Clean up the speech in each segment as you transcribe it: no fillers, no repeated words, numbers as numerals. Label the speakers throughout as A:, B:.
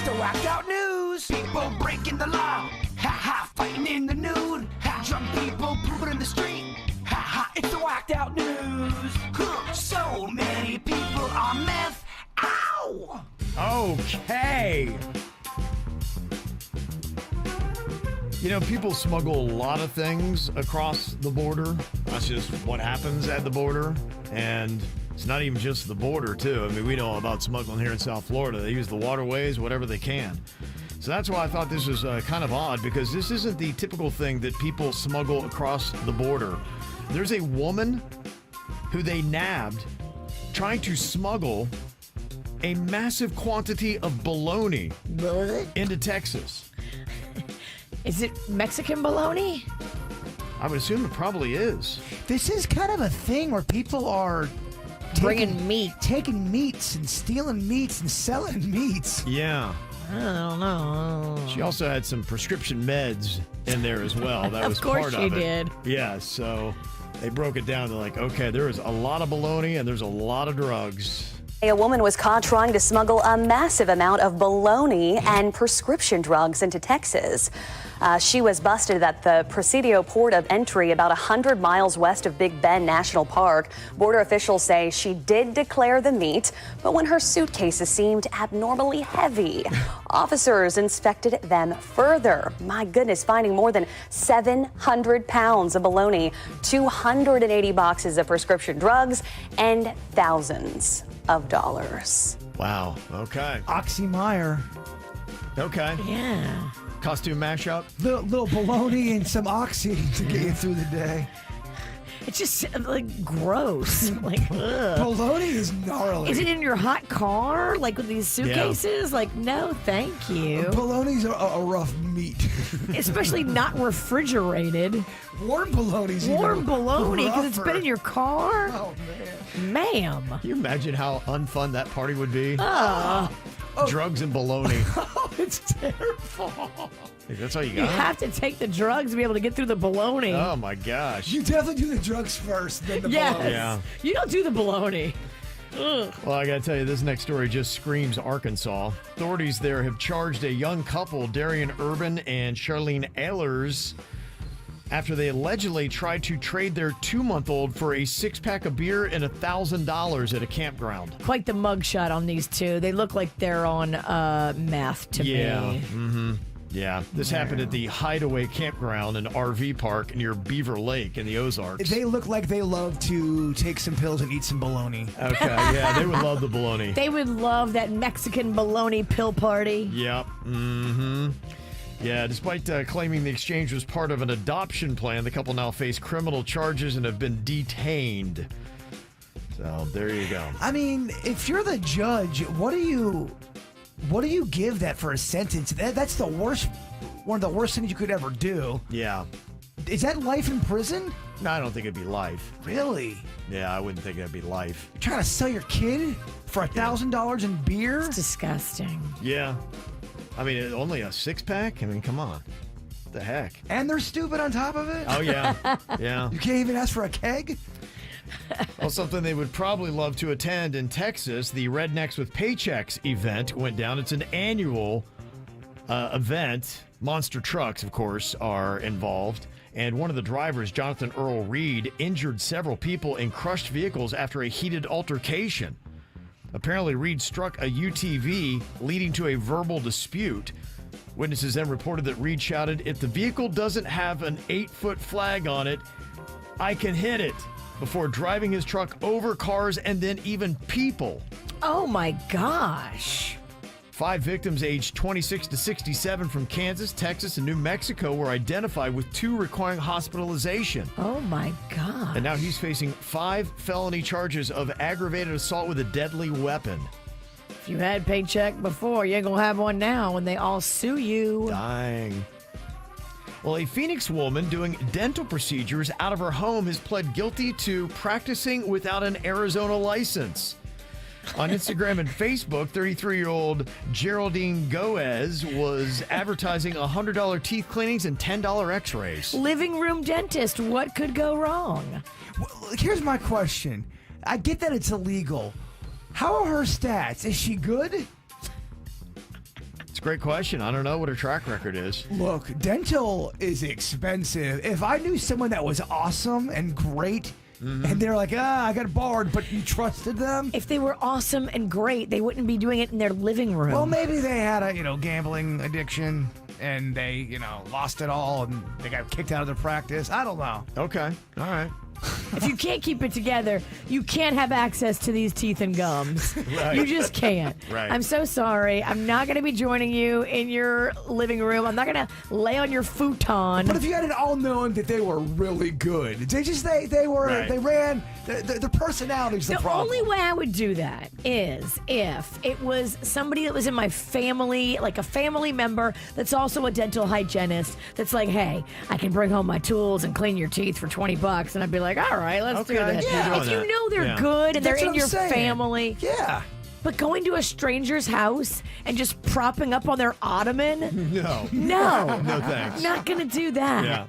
A: the whacked out news. People breaking the law. Ha ha, fighting in the nude. Ha, drunk people pooping in the street. Ha ha, it's the whacked out news. Huh, so many people on meth. Ow!
B: Okay. You know, people smuggle a lot of things across the border. That's just what happens at the border. And it's not even just the border, too. I mean, we know about smuggling here in South Florida. They use the waterways, whatever they can. So that's why I thought this was kind of odd, because this isn't the typical thing that people smuggle across the border. There's a woman who they nabbed trying to smuggle a massive quantity of bologna into Texas.
C: Is it Mexican bologna?
B: I would assume it probably is.
D: This is kind of a thing where people are
C: Bringing meat.
D: taking meats and stealing meats and selling meats.
B: Yeah.
C: I don't know.
B: She also had some prescription meds in there as well. That was
C: Of course
B: part
C: she
B: of it.
C: did.
B: Yeah, so they broke it down. They're like, okay, there is a lot of bologna and there's a lot of drugs.
E: A woman was caught trying to smuggle a massive amount of bologna and prescription drugs into Texas. She was busted at the Presidio port of entry about 100 miles west of Big Bend National Park. Border officials say she did declare the meat, but when her suitcases seemed abnormally heavy, officers inspected them further. My goodness, finding more than 700 pounds of bologna, 280 boxes of prescription drugs, and thousands of dollars.
B: Wow. Okay.
D: Oxymeyer.
B: Okay.
C: Yeah.
B: Costume mashup.
D: Little bologna and some oxy to get you through the day.
C: It's just like gross. Like, ugh.
D: Bologna is gnarly.
C: Is it in your hot car? Like with these suitcases? Like, no, thank you.
D: Bologna's a rough meat.
C: Especially not refrigerated.
D: Warm bologna's
C: Warm
D: even
C: bologna because it's
D: rougher.
C: been in your car?
D: Oh, man.
C: Ma'am.
B: Can you imagine how unfun that party would be? Drugs and bologna.
D: Oh, it's terrible.
B: Hey, that's all you
C: You
B: got?
C: have to take the drugs to be able to get through the bologna.
B: Oh, my gosh.
D: You definitely do the drugs first, then the
C: Yes.
D: bologna.
B: Yeah.
C: You don't do the bologna. Ugh.
B: Well, I got to tell you, this next story just screams Arkansas. Authorities there have charged a young couple, Darian Urban and Charlene Ehlers, after they allegedly tried to trade their 2-month-old for a 6-pack of beer and $1,000 at a campground.
C: Quite the mugshot on these two. They look like they're on meth to me.
B: Mm-hmm. Yeah. This happened at the Hideaway Campground and RV park near Beaver Lake in the Ozarks.
D: They look like they love to take some pills and eat some bologna.
B: Okay, yeah, they would love the bologna.
C: They would love that Mexican bologna pill party.
B: Yep. Mm-hmm. Yeah, despite claiming the exchange was part of an adoption plan, the couple now face criminal charges and have been detained. So there you go.
D: I mean, if you're the judge, what do you give that for a sentence? That's the worst, one of the worst things you could ever do.
B: Yeah.
D: Is that life in prison?
B: No, I don't think it'd be life.
D: Really?
B: Yeah, I wouldn't think it'd be life.
D: You're trying to sell your kid for $1,000 in beer?
C: It's disgusting.
B: Yeah. I mean, only a 6-pack? I mean, come on. What the heck?
D: And they're stupid on top of it?
B: Oh, yeah. Yeah.
D: You can't even ask for a keg?
B: Well, something they would probably love to attend in Texas, the Rednecks with Paychecks event went down. It's an annual event. Monster trucks, of course, are involved. And one of the drivers, Jonathan Earl Reed, injured several people in crushed vehicles after a heated altercation. Apparently, Reed struck a UTV, leading to a verbal dispute. Witnesses then reported that Reed shouted, "If the vehicle doesn't have an 8-foot flag on it, I can hit it," before driving his truck over cars and then even people.
C: Oh my gosh.
B: 5 victims aged 26 to 67 from Kansas, Texas, and New Mexico were identified, with 2 requiring hospitalization.
C: Oh my God.
B: And now he's facing 5 felony charges of aggravated assault with a deadly weapon.
C: If you had paycheck before, you ain't gonna have one now when they all sue you.
B: Dying. Well, a Phoenix woman doing dental procedures out of her home has pled guilty to practicing without an Arizona license. On Instagram and Facebook, 33-year-old Geraldine Goez was advertising $100 teeth cleanings and $10 x-rays.
C: Living room dentist, what could go wrong?
D: Well, here's my question. I get that it's illegal. How are her stats? Is she good?
B: It's a great question. I don't know what her track record is.
D: Look, dental is expensive. If I knew someone that was awesome and great, and they're like, I got barred, but you trusted them.
C: If they were awesome and great, they wouldn't be doing it in their living room.
D: Well, maybe they had a gambling addiction and they lost it all and they got kicked out of their practice. I don't know.
B: Okay. All right.
C: If you can't keep it together, you can't have access to these teeth and gums.
B: Right.
C: You just can't.
B: Right.
C: I'm so sorry. I'm not going to be joining you in your living room. I'm not going to lay on your futon.
D: But if you had it all known that they were really good, they ran their personality's the problem.
C: The only way I would do that is if it was somebody that was in my family, like a family member that's also a dental hygienist that's like, hey, I can bring home my tools and clean your teeth for $20. And I'd be like, all right, let's do this.
B: Yeah.
C: If you know they're
B: Yeah.
C: good and
D: That's
C: they're
D: what
C: in
D: I'm
C: your
D: saying.
C: family.
D: Yeah.
C: But going to a stranger's house and just propping up on their ottoman?
B: No.
C: No.
B: No thanks.
C: Not going to do that.
B: Yeah.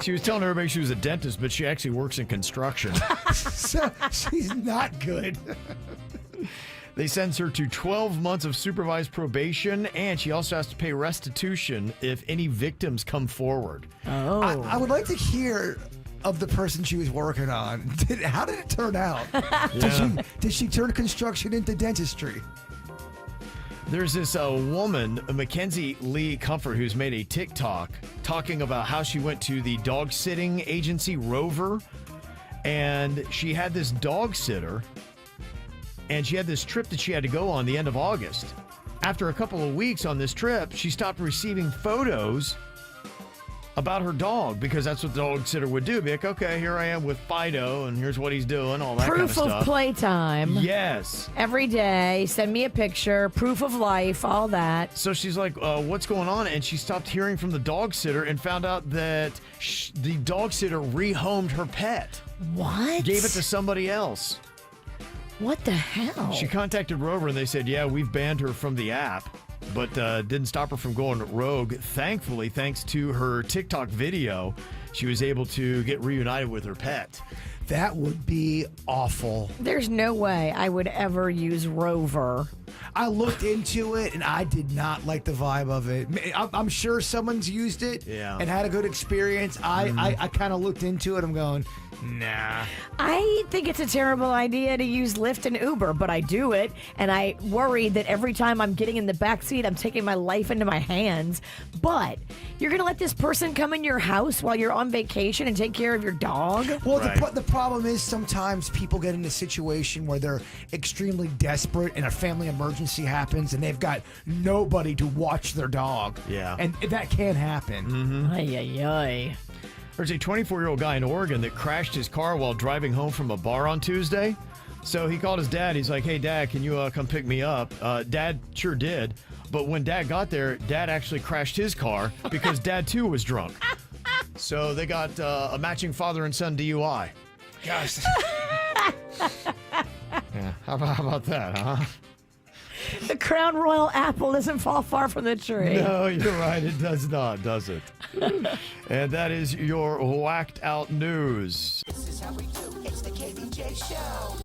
B: She was telling everybody she was a dentist, but she actually works in construction.
D: So she's not good.
B: They sentence her to 12 months of supervised probation, and she also has to pay restitution if any victims come forward.
C: Oh.
D: I would like to hear of the person she was working on. How did it turn out? Did she turn construction into dentistry?
B: There's this woman, Mackenzie Lee Comfort, who's made a TikTok talking about how she went to the dog sitting agency Rover, and she had this dog sitter, and she had this trip that she had to go on the end of August. After a couple of weeks on this trip, she stopped receiving photos about her dog because that's what the dog sitter would do. Be like, okay, here I am with Fido, and here's what he's doing, all that
C: Proof
B: kind of
C: of
B: stuff.
C: playtime.
B: Yes.
C: Every day. Send me a picture. Proof of life. All that.
B: So she's like, what's going on? And she stopped hearing from the dog sitter and found out that the dog sitter rehomed her pet.
C: What?
B: Gave it to somebody else.
C: What the hell?
B: She contacted Rover and they said, yeah, we've banned her from the app, but didn't stop her from going rogue. Thankfully, thanks to her TikTok video, she was able to get reunited with her pet.
D: That would be awful.
C: There's no way I would ever use Rover.
D: I looked into it and I did not like the vibe of it. I'm sure someone's used it and had a good experience. I kind of looked into it. I'm going, nah.
C: I think it's a terrible idea to use Lyft and Uber, but I do it, and I worry that every time I'm getting in the backseat, I'm taking my life into my hands. But you're going to let this person come in your house while you're on vacation and take care of your dog?
D: Well,
B: Right.
D: the problem is sometimes people get in a situation where they're extremely desperate and a family emergency happens and they've got nobody to watch their dog.
B: Yeah.
D: And that can happen.
C: Ay, ay, ay.
B: There's a 24-year-old guy in Oregon that crashed his car while driving home from a bar on Tuesday. So he called his dad. He's like, hey, Dad, can you come pick me up? Dad sure did. But when Dad got there, Dad actually crashed his car because Dad, too, was drunk. So they got a matching father and son DUI.
D: Gosh.
B: Yeah, how about that, huh?
C: The Crown Royal apple doesn't fall far from the tree.
B: No, you're right. It does not, does it? And that is your whacked out news.
A: This is how we do. It's the KBJ Show.